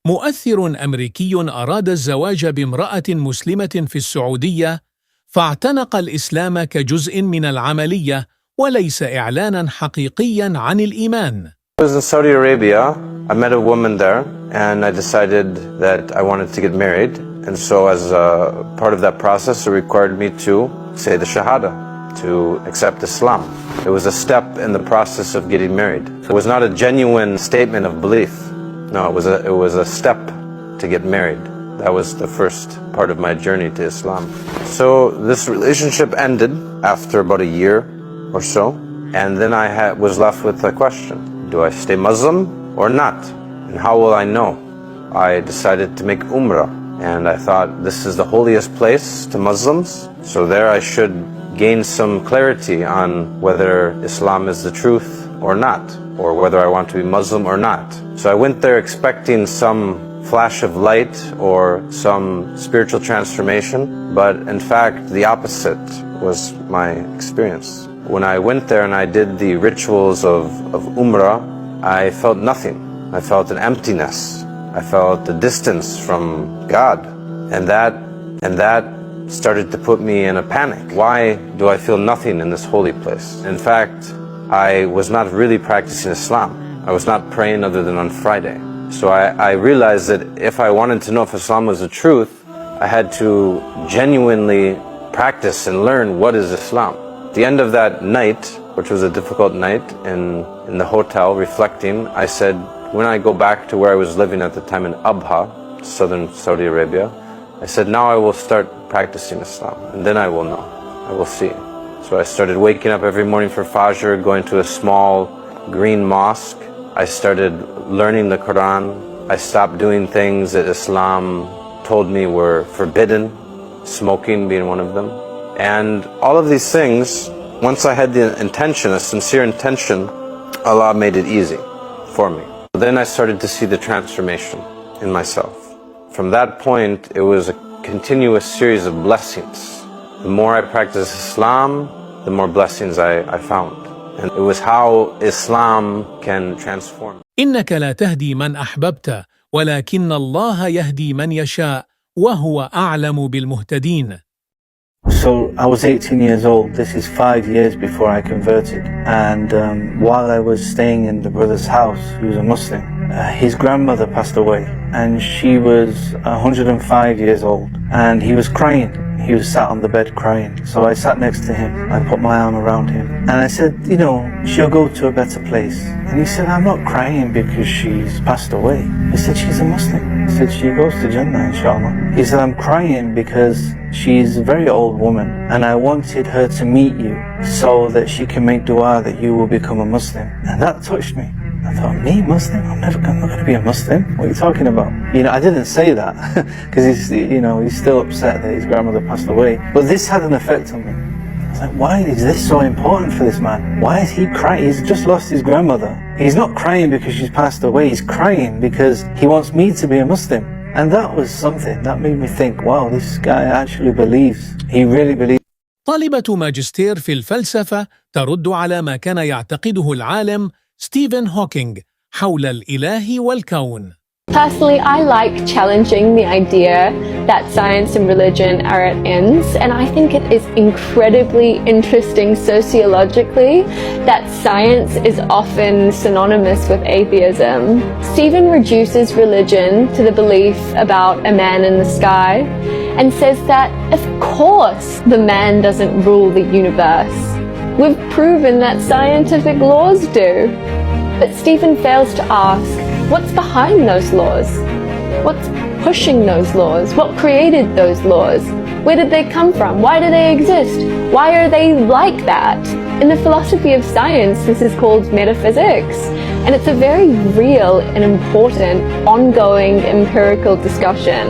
مؤثر أمريكي أراد الزواج بامرأة مسلمة في السعودية، فاعتنق الإسلام كجزء من العملية وليس إعلانا حقيقيا عن الإيمان. I was in Saudi Arabia. I met a woman there and I decided that I wanted to get married, and so as a part of that process it required me to say the Shahada, to accept Islam. It was a step in the process of getting married. It was not a genuine statement of belief. No, it was a step to get married. That was the first part of my journey to Islam. So this relationship ended after about a year or so, and then I was left with a question. Do I stay Muslim or not? And how will I know? I decided to make Umrah, and I thought this is the holiest place to Muslims, so there I should gain some clarity on whether Islam is the truth or not, or whether I want to be Muslim or not. So I went there expecting some flash of light or some spiritual transformation, but in fact the opposite was my experience. When I went there and I did the rituals of Umrah, I felt nothing. I felt an emptiness. I felt a distance from God. And that started to put me in a panic. Why do I feel nothing in this holy place? In fact, I was not really practicing Islam. I was not praying other than on Friday. So I realized that if I wanted to know if Islam was the truth, I had to genuinely practice and learn what is Islam. At the end of that night, which was a difficult night in the hotel, reflecting, I said, when I go back to where I was living at the time in Abha, southern Saudi Arabia, I said, now I will start practicing Islam, and then I will know. I will see. So I started waking up every morning for Fajr, going to a small green mosque. I started learning the Quran. I stopped doing things that Islam told me were forbidden, smoking being one of them. And all of these things, once I had the intention, a sincere intention, Allah made it easy for me. Then I started to see the transformation in myself. From that point, it was a continuous series of blessings. The more I practiced Islam, the more blessings I found. And it was how Islam can transform. إنك لا تهدي من أحببت ولكن الله يهدي من يشاء وهو أعلم بالمهتدين. So I was 18 years old. This is 5 years before I converted. And while I was staying in the brother's house, he was a Muslim, his grandmother passed away, and she was 105 years old, and he was crying. He was sat on the bed crying. So I sat next to him. I put my arm around him and I said, you know, she'll go to a better place. And he said, I'm not crying because she's passed away. He said, she's a Muslim. He said, she goes to Jannah, inshallah. He said, I'm crying because she's a very old woman and I wanted her to meet you so that she can make dua that you will become a Muslim. And that touched me. I thought, me, Muslim? I'm not going to be a Muslim. What are you talking about? You know, I didn't say that because he's still upset that his grandmother passed away. But this had an effect on me. I was like, why is this so important for this man? Why is he crying? He's just lost his grandmother. He's not crying because she's passed away. He's crying because he wants me to be a Muslim. And that was something that made me think, wow, this guy actually believes. He really believes. طالبة ماجستير في الفلسفة ترد على ما كان يعتقده العالم ستيفن هوكينج حول الإله والكون. Personally, I like challenging the idea that science and religion are at ends, and I think it is incredibly interesting sociologically that science is often synonymous with atheism. Stephen reduces religion to the belief about a man in the sky and says that, of course, the man doesn't rule the universe. We've proven that scientific laws do. But Stephen fails to ask, what's behind those laws? What's pushing those laws? What created those laws? Where did they come from? Why do they exist? Why are they like that? In the philosophy of science, this is called metaphysics. And it's a very real and important, ongoing empirical discussion.